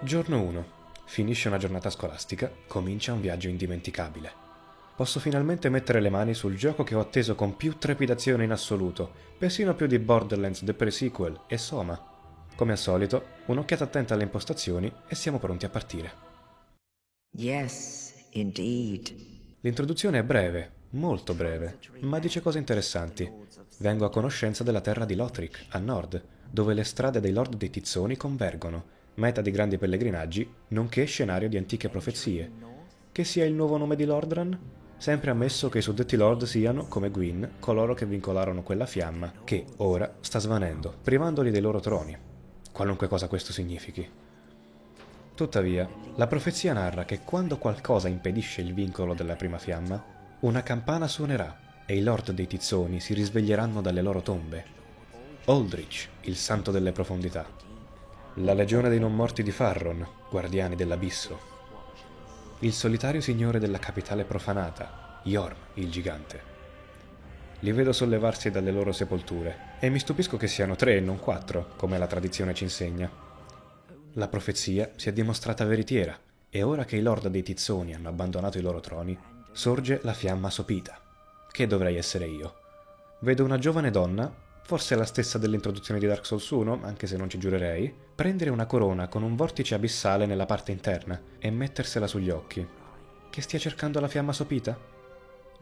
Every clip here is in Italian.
Giorno 1. Finisce una giornata scolastica, comincia un viaggio indimenticabile. Posso finalmente mettere le mani sul gioco che ho atteso con più trepidazione in assoluto, persino più di Borderlands The Pre-Sequel e Soma. Come al solito, un'occhiata attenta alle impostazioni e siamo pronti a partire. Yes, indeed. L'introduzione è breve, molto breve, ma dice cose interessanti. Vengo a conoscenza della terra di Lothric, a nord, dove le strade dei Lord dei Tizzoni convergono, meta di grandi pellegrinaggi, nonché scenario di antiche profezie. Che sia il nuovo nome di Lordran? Sempre ammesso che i suddetti Lord siano, come Gwyn, coloro che vincolarono quella fiamma, che ora sta svanendo, privandoli dei loro troni. Qualunque cosa questo significhi. Tuttavia, la profezia narra che quando qualcosa impedisce il vincolo della prima fiamma, una campana suonerà e i Lord dei Tizzoni si risveglieranno dalle loro tombe. Aldrich, il santo delle profondità. La legione dei non morti di Farron, guardiani dell'abisso. Il solitario signore della capitale profanata, Yorm, il gigante. Li vedo sollevarsi dalle loro sepolture, e mi stupisco che siano 3 e non 4, come la tradizione ci insegna. La profezia si è dimostrata veritiera, e ora che i lord dei Tizzoni hanno abbandonato i loro troni, sorge la fiamma sopita, che dovrei essere io. Vedo una giovane donna, forse la stessa dell'introduzione di Dark Souls 1, anche se non ci giurerei, prendere una corona con un vortice abissale nella parte interna e mettersela sugli occhi. Che stia cercando la fiamma sopita?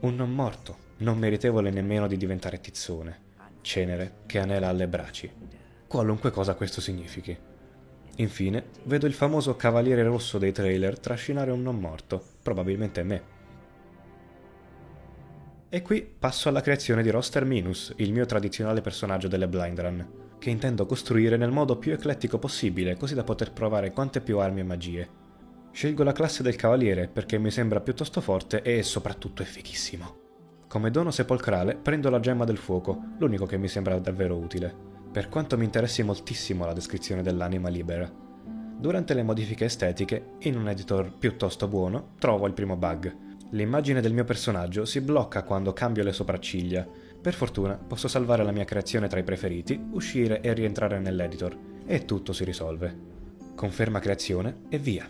Un non morto, non meritevole nemmeno di diventare tizzone. Cenere che anela alle braci. Qualunque cosa questo significhi. Infine, vedo il famoso cavaliere rosso dei trailer trascinare un non morto, probabilmente me. E qui passo alla creazione di Roster Minus, il mio tradizionale personaggio delle Blind Run, che intendo costruire nel modo più eclettico possibile, così da poter provare quante più armi e magie. Scelgo la classe del cavaliere perché mi sembra piuttosto forte e soprattutto è fighissimo. Come dono sepolcrale prendo la gemma del fuoco, l'unico che mi sembra davvero utile, per quanto mi interessi moltissimo la descrizione dell'anima libera. Durante le modifiche estetiche, in un editor piuttosto buono, trovo il primo bug. L'immagine del mio personaggio si blocca quando cambio le sopracciglia. Per fortuna posso salvare la mia creazione tra i preferiti, uscire e rientrare nell'editor, e tutto si risolve. Conferma creazione e via.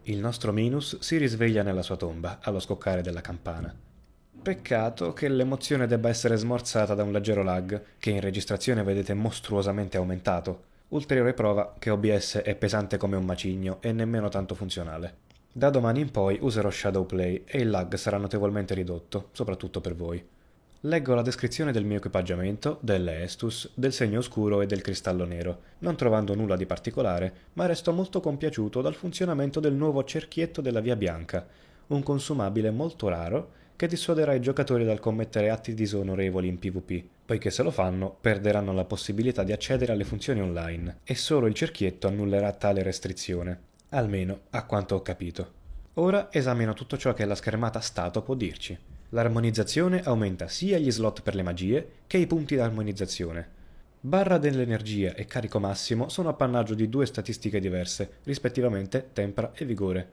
Il nostro Minus si risveglia nella sua tomba, allo scoccare della campana. Peccato che l'emozione debba essere smorzata da un leggero lag, che in registrazione vedete mostruosamente aumentato. Ulteriore prova che OBS è pesante come un macigno e nemmeno tanto funzionale. Da domani in poi userò Shadowplay e il lag sarà notevolmente ridotto, soprattutto per voi. Leggo la descrizione del mio equipaggiamento, delle Estus, del segno oscuro e del cristallo nero, non trovando nulla di particolare, ma resto molto compiaciuto dal funzionamento del nuovo cerchietto della Via Bianca, un consumabile molto raro che dissuaderà i giocatori dal commettere atti disonorevoli in PvP, poiché se lo fanno perderanno la possibilità di accedere alle funzioni online, e solo il cerchietto annullerà tale restrizione. Almeno, a quanto ho capito. Ora esamino tutto ciò che la schermata stato può dirci. L'armonizzazione aumenta sia gli slot per le magie che i punti d'armonizzazione. Barra dell'energia e carico massimo sono appannaggio di 2 statistiche diverse, rispettivamente tempra e vigore.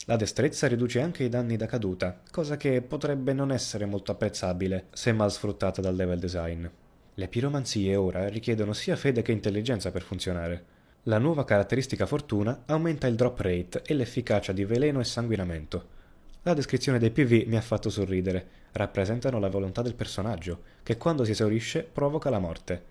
La destrezza riduce anche i danni da caduta, cosa che potrebbe non essere molto apprezzabile se mal sfruttata dal level design. Le piromanzie ora richiedono sia fede che intelligenza per funzionare. La nuova caratteristica fortuna aumenta il drop rate e l'efficacia di veleno e sanguinamento. La descrizione dei PV mi ha fatto sorridere, rappresentano la volontà del personaggio, che quando si esaurisce provoca la morte.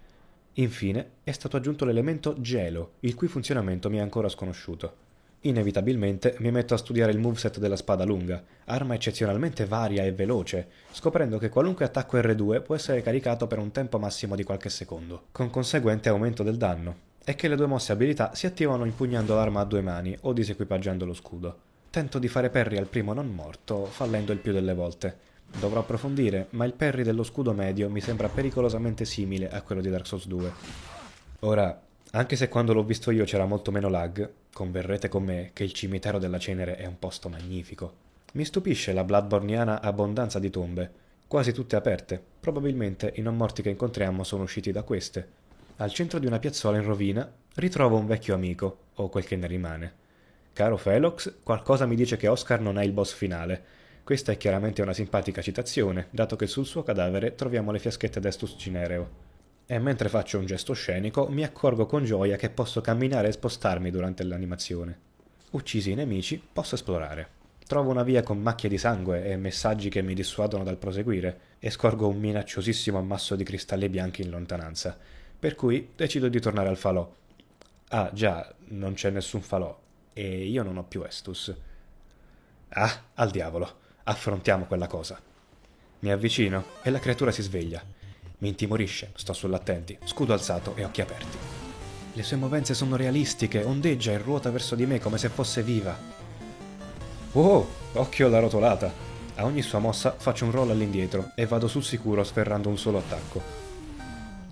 Infine è stato aggiunto l'elemento gelo, il cui funzionamento mi è ancora sconosciuto. Inevitabilmente mi metto a studiare il moveset della spada lunga, arma eccezionalmente varia e veloce, scoprendo che qualunque attacco R2 può essere caricato per un tempo massimo di qualche secondo, con conseguente aumento del danno, e che le 2 mosse abilità si attivano impugnando l'arma a 2 mani o disequipaggiando lo scudo. Tento di fare parry al primo non morto, fallendo il più delle volte. Dovrò approfondire, ma il parry dello scudo medio mi sembra pericolosamente simile a quello di Dark Souls 2. Ora, anche se quando l'ho visto io c'era molto meno lag, converrete con me che il cimitero della cenere è un posto magnifico. Mi stupisce la bloodborniana abbondanza di tombe, quasi tutte aperte. Probabilmente i non morti che incontriamo sono usciti da queste. Al centro di una piazzola in rovina ritrovo un vecchio amico, o quel che ne rimane. Caro Felox, qualcosa mi dice che Oscar non è il boss finale. Questa è chiaramente una simpatica citazione, dato che sul suo cadavere troviamo le fiaschette d'Estus Cinereo. E mentre faccio un gesto scenico, mi accorgo con gioia che posso camminare e spostarmi durante l'animazione. Uccisi i nemici, posso esplorare. Trovo una via con macchie di sangue e messaggi che mi dissuadono dal proseguire e scorgo un minacciosissimo ammasso di cristalli bianchi in lontananza, per cui decido di tornare al falò. Ah, già, non c'è nessun falò e io non ho più Estus. Ah, al diavolo, affrontiamo quella cosa. Mi avvicino e la creatura si sveglia. Mi intimorisce, sto sull'attenti, scudo alzato e occhi aperti. Le sue movenze sono realistiche, ondeggia e ruota verso di me come se fosse viva. Oh, occhio alla rotolata! A ogni sua mossa faccio un roll all'indietro e vado sul sicuro sferrando un solo attacco.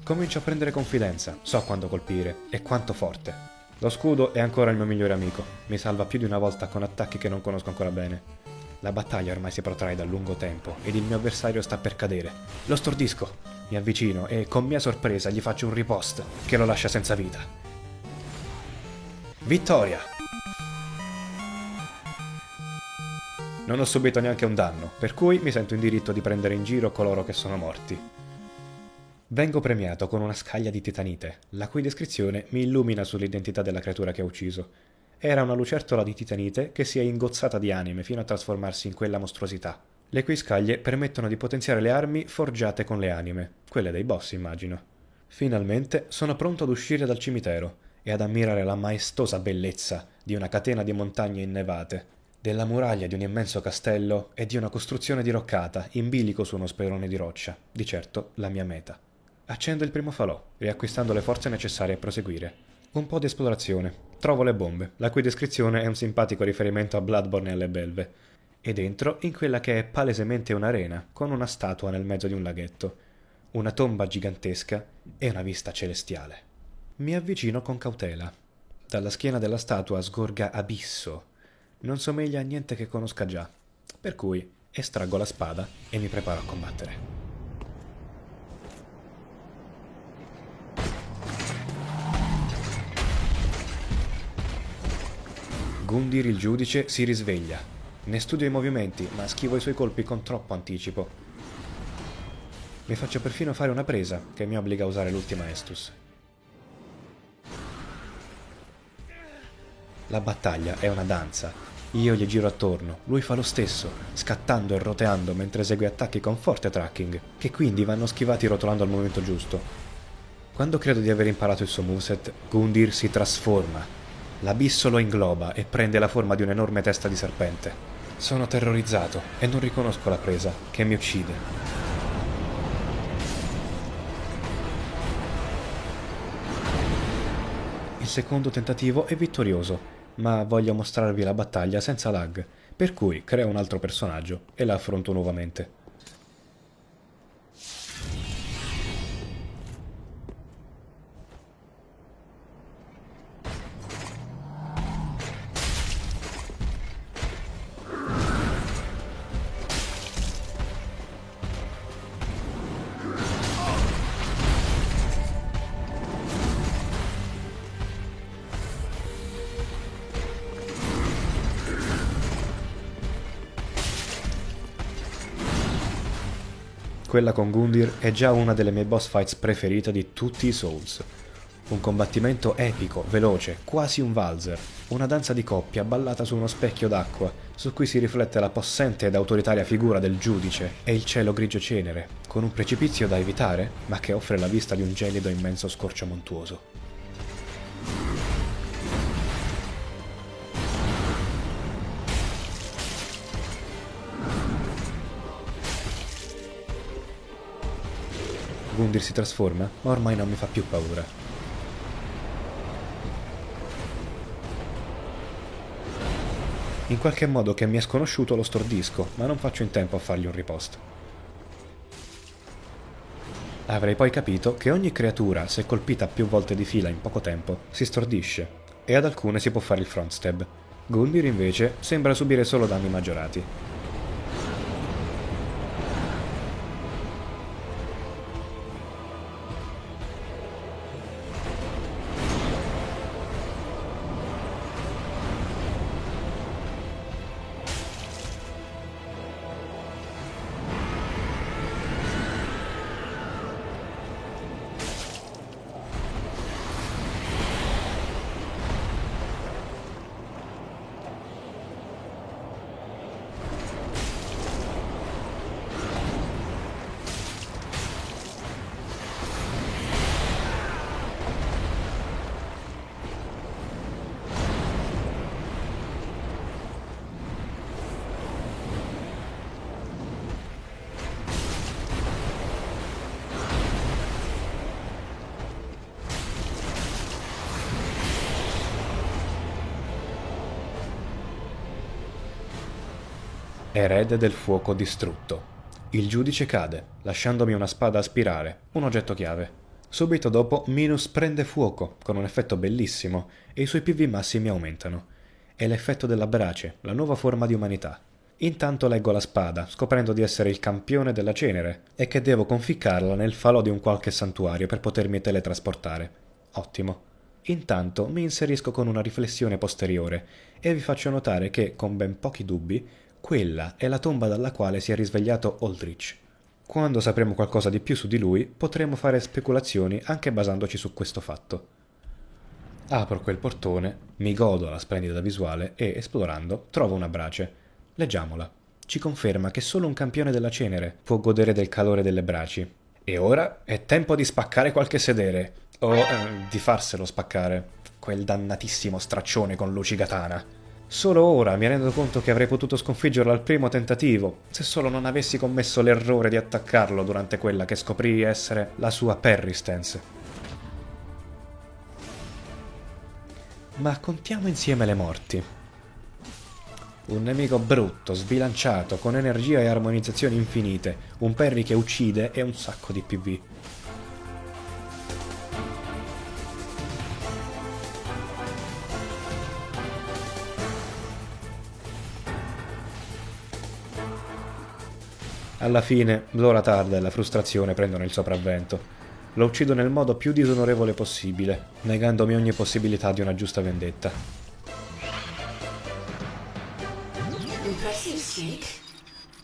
Comincio a prendere confidenza, so quando colpire e quanto forte. Lo scudo è ancora il mio migliore amico, mi salva più di una volta con attacchi che non conosco ancora bene. La battaglia ormai si protrae da lungo tempo ed il mio avversario sta per cadere. Lo stordisco, mi avvicino e con mia sorpresa gli faccio un ripost che lo lascia senza vita. Vittoria! Non ho subito neanche un danno, per cui mi sento in diritto di prendere in giro coloro che sono morti. Vengo premiato con una scaglia di titanite, la cui descrizione mi illumina sull'identità della creatura che ho ucciso. Era una lucertola di titanite che si è ingozzata di anime fino a trasformarsi in quella mostruosità, le cui scaglie permettono di potenziare le armi forgiate con le anime, quelle dei boss immagino. Finalmente sono pronto ad uscire dal cimitero e ad ammirare la maestosa bellezza di una catena di montagne innevate, della muraglia di un immenso castello e di una costruzione diroccata in bilico su uno sperone di roccia, di certo la mia meta. Accendo il primo falò, riacquistando le forze necessarie a proseguire. Un po' di esplorazione. Trovo le bombe, la cui descrizione è un simpatico riferimento a Bloodborne e alle belve. Ed entro in quella che è palesemente un'arena, con una statua nel mezzo di un laghetto, una tomba gigantesca e una vista celestiale. Mi avvicino con cautela. Dalla schiena della statua sgorga abisso. Non somiglia a niente che conosca già, per cui estraggo la spada e mi preparo a combattere. Gundyr il giudice si risveglia. Ne studio i movimenti, ma schivo i suoi colpi con troppo anticipo. Mi faccio perfino fare una presa che mi obbliga a usare l'ultima Estus. La battaglia è una danza. Io gli giro attorno, lui fa lo stesso, scattando e roteando mentre esegue attacchi con forte tracking, che quindi vanno schivati rotolando al momento giusto. Quando credo di aver imparato il suo moveset, Gundyr si trasforma. L'abisso lo ingloba e prende la forma di un'enorme testa di serpente. Sono terrorizzato e non riconosco la presa, che mi uccide. Il secondo tentativo è vittorioso, ma voglio mostrarvi la battaglia senza lag, per cui creo un altro personaggio e la affronto nuovamente. Quella con Gundyr è già una delle mie boss fights preferite di tutti i Souls. Un combattimento epico, veloce, quasi un valzer, una danza di coppia ballata su uno specchio d'acqua, su cui si riflette la possente ed autoritaria figura del giudice e il cielo grigio cenere, con un precipizio da evitare, ma che offre la vista di un gelido immenso scorcio montuoso. Gundyr si trasforma, ma ormai non mi fa più paura. In qualche modo che mi è sconosciuto lo stordisco, ma non faccio in tempo a fargli un ripost. Avrei poi capito che ogni creatura, se colpita più volte di fila in poco tempo, si stordisce, e ad alcune si può fare il front stab. Gundyr invece sembra subire solo danni maggiorati. Erede del fuoco distrutto. Il giudice cade, lasciandomi una spada a spirare, un oggetto chiave. Subito dopo Minus prende fuoco, con un effetto bellissimo, e i suoi PV massimi aumentano. È l'effetto della brace, la nuova forma di umanità. Intanto leggo la spada, scoprendo di essere il campione della cenere, e che devo conficcarla nel falò di un qualche santuario per potermi teletrasportare. Ottimo. Intanto mi inserisco con una riflessione posteriore, e vi faccio notare che, con ben pochi dubbi, quella è la tomba dalla quale si è risvegliato Aldrich. Quando sapremo qualcosa di più su di lui, potremo fare speculazioni anche basandoci su questo fatto. Apro quel portone, mi godo la splendida visuale e, esplorando, trovo una brace. Leggiamola. Ci conferma che solo un campione della cenere può godere del calore delle braci. E ora è tempo di spaccare qualche sedere. O di farselo spaccare. Quel dannatissimo straccione con Lucigatana. Solo ora mi rendo conto che avrei potuto sconfiggerlo al primo tentativo, se solo non avessi commesso l'errore di attaccarlo durante quella che scoprì essere la sua Perristance. Ma contiamo insieme le morti. Un nemico brutto, sbilanciato, con energia e armonizzazioni infinite, un Perry che uccide e un sacco di PV. Alla fine, l'ora tarda e la frustrazione prendono il sopravvento. Lo uccido nel modo più disonorevole possibile, negandomi ogni possibilità di una giusta vendetta.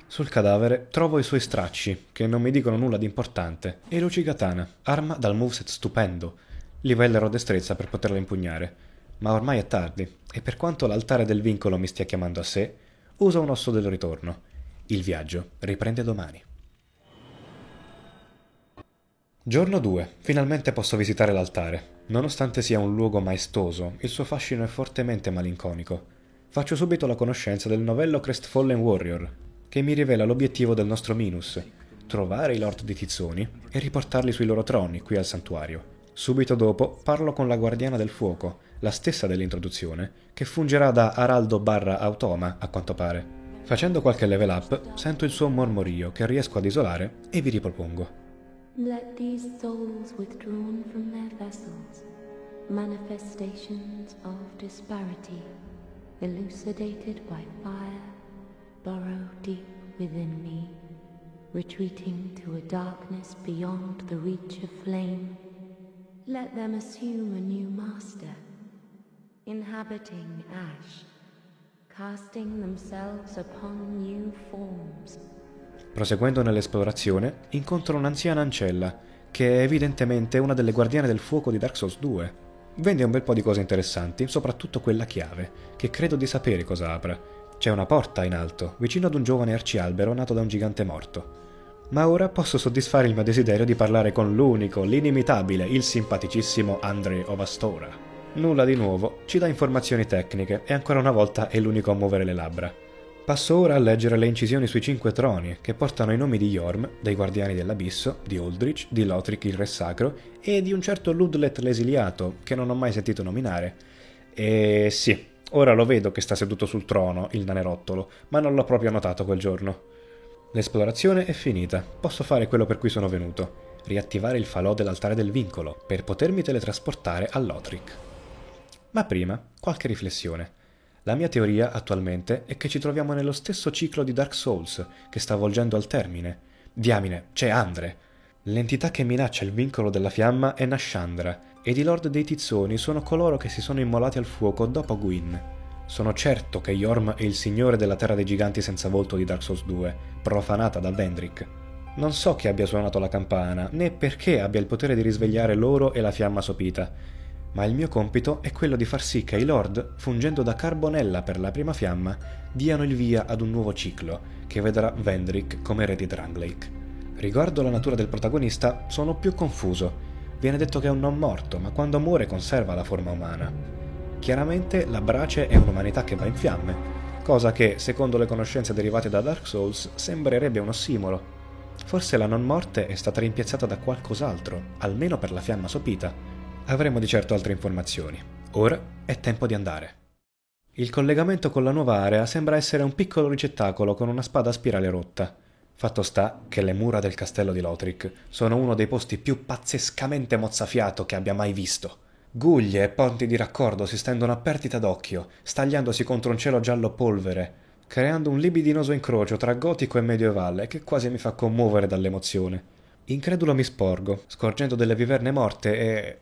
Sul cadavere trovo i suoi stracci, che non mi dicono nulla di importante, e Lucigatana, arma dal moveset stupendo. Livellerò destrezza per poterla impugnare. Ma ormai è tardi, e per quanto l'altare del vincolo mi stia chiamando a sé, uso un osso del ritorno. Il viaggio riprende domani. Giorno 2. Finalmente posso visitare l'altare. Nonostante sia un luogo maestoso, il suo fascino è fortemente malinconico. Faccio subito la conoscenza del novello Crestfallen Warrior, che mi rivela l'obiettivo del nostro Minus: trovare i Lord di Tizzoni e riportarli sui loro troni qui al santuario. Subito dopo parlo con la Guardiana del Fuoco, la stessa dell'introduzione, che fungerà da araldo barra automa, a quanto pare. Facendo qualche level up, sento il suo mormorio che riesco ad isolare e vi ripropongo. Let these souls withdrawn from their vessels, manifestations of disparity, elucidated by fire, burrow deep within me, retreating to a darkness beyond the reach of flame. Let them assume a new master, inhabiting ash, casting themselves upon new forms. Proseguendo nell'esplorazione, incontro un'anziana ancella, che è evidentemente una delle guardiane del fuoco di Dark Souls 2. Vende un bel po' di cose interessanti, soprattutto quella chiave, che credo di sapere cosa apra. C'è una porta in alto, vicino ad un giovane arcialbero nato da un gigante morto. Ma ora posso soddisfare il mio desiderio di parlare con l'unico, l'inimitabile, il simpaticissimo Andre Ovastora. Nulla di nuovo, ci dà informazioni tecniche e ancora una volta è l'unico a muovere le labbra. Passo ora a leggere le incisioni sui 5 troni, che portano i nomi di Yorm, dei Guardiani dell'Abisso, di Aldrich, di Lothric il Re Sacro e di un certo Ludlet l'esiliato, che non ho mai sentito nominare. E sì, ora lo vedo che sta seduto sul trono, il nanerottolo, ma non l'ho proprio notato quel giorno. L'esplorazione è finita, posso fare quello per cui sono venuto: riattivare il falò dell'altare del vincolo, per potermi teletrasportare a Lothric. Ma prima, qualche riflessione. La mia teoria attualmente è che ci troviamo nello stesso ciclo di Dark Souls, che sta volgendo al termine. Diamine, c'è Andre! L'entità che minaccia il vincolo della fiamma è Nashandra, ed i Lord dei Tizzoni sono coloro che si sono immolati al fuoco dopo Gwyn. Sono certo che Yorm è il signore della terra dei giganti senza volto di Dark Souls 2, profanata da Vendrick. Non so chi abbia suonato la campana, né perché abbia il potere di risvegliare l'oro e la fiamma sopita, ma il mio compito è quello di far sì che i Lord, fungendo da carbonella per la prima fiamma, diano il via ad un nuovo ciclo, che vedrà Vendrick come re di Drangleic. Riguardo la natura del protagonista, sono più confuso. Viene detto che è un non morto, ma quando muore conserva la forma umana. Chiaramente la brace è un'umanità che va in fiamme, cosa che, secondo le conoscenze derivate da Dark Souls, sembrerebbe un ossimolo. Forse la non morte è stata rimpiazzata da qualcos'altro, almeno per la fiamma sopita. Avremo di certo altre informazioni. Ora è tempo di andare. Il collegamento con la nuova area sembra essere un piccolo ricettacolo con una spada a spirale rotta. Fatto sta che le mura del castello di Lothric sono uno dei posti più pazzescamente mozzafiato che abbia mai visto. Guglie e ponti di raccordo si stendono a perdita d'occhio, stagliandosi contro un cielo giallo polvere, creando un libidinoso incrocio tra gotico e medievale che quasi mi fa commuovere dall'emozione. Incredulo mi sporgo, scorgendo delle viverne morte e...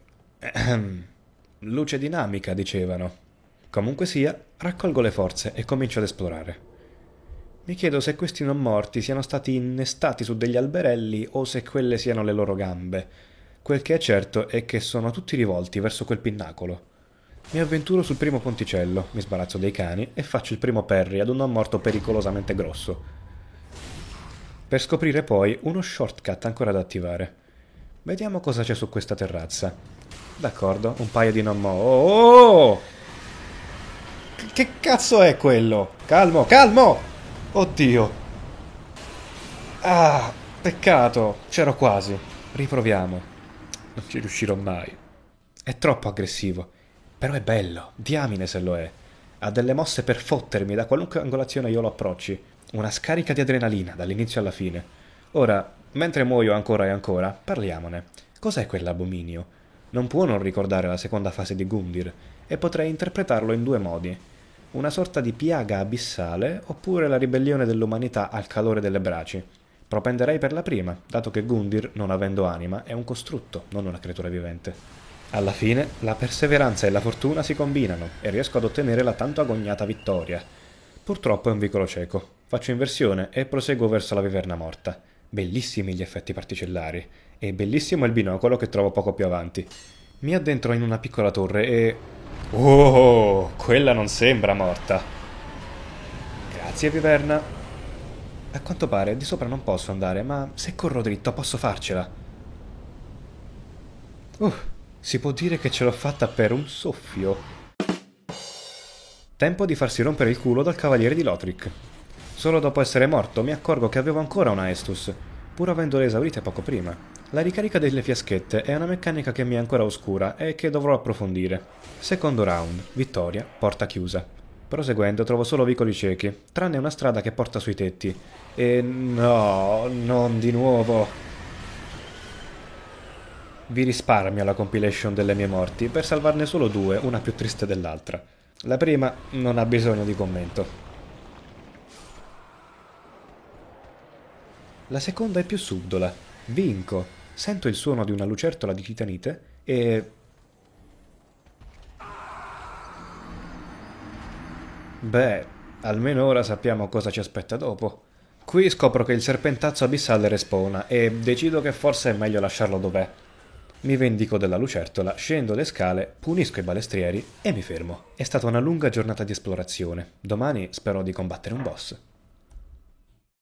luce dinamica, dicevano. Comunque sia, raccolgo le forze e comincio ad esplorare. Mi chiedo se questi non morti siano stati innestati su degli alberelli o se quelle siano le loro gambe. Quel che è certo è che sono tutti rivolti verso quel pinnacolo. Mi avventuro sul primo ponticello, mi sbarazzo dei cani e faccio il primo parry ad un non morto pericolosamente grosso. Per scoprire poi uno shortcut ancora da attivare. Vediamo cosa c'è su questa terrazza. D'accordo, un paio di non mo... Oh! Che cazzo è quello? Calmo, calmo! Oddio! Ah, peccato, c'ero quasi. Riproviamo. Non ci riuscirò mai. È troppo aggressivo. Però è bello, diamine se lo è. Ha delle mosse per fottermi da qualunque angolazione io lo approcci. Una scarica di adrenalina dall'inizio alla fine. Ora, mentre muoio ancora e ancora, parliamone. Cos'è quell'abominio? Non può non ricordare la seconda fase di Gundyr, e potrei interpretarlo in due modi. Una sorta di piaga abissale, oppure la ribellione dell'umanità al calore delle braci. Propenderei per la prima, dato che Gundyr, non avendo anima, è un costrutto, non una creatura vivente. Alla fine, la perseveranza e la fortuna si combinano, e riesco ad ottenere la tanto agognata vittoria. Purtroppo è un vicolo cieco. Faccio inversione e proseguo verso la viverna morta. Bellissimi gli effetti particellari, e bellissimo il binocolo che trovo poco più avanti. Mi addentro in una piccola torre e... Oh, quella non sembra morta. Grazie, viverna. A quanto pare di sopra non posso andare, ma se corro dritto posso farcela. Si può dire che ce l'ho fatta per un soffio. Tempo di farsi rompere il culo dal cavaliere di Lothric. Solo dopo essere morto mi accorgo che avevo ancora una Estus, pur avendole esaurite poco prima. La ricarica delle fiaschette è una meccanica che mi è ancora oscura e che dovrò approfondire. Secondo round, vittoria, porta chiusa. Proseguendo trovo solo vicoli ciechi, tranne una strada che porta sui tetti. E no, non di nuovo. Vi risparmio la compilation delle mie morti per salvarne solo due, una più triste dell'altra. La prima non ha bisogno di commento. La seconda è più subdola. Vinco. Sento il suono di una lucertola di titanite e... Beh, almeno ora sappiamo cosa ci aspetta dopo. Qui scopro che il serpentazzo abissale respawna e decido che forse è meglio lasciarlo dov'è. Mi vendico della lucertola, scendo le scale, punisco i balestrieri e mi fermo. È stata una lunga giornata di esplorazione. Domani spero di combattere un boss.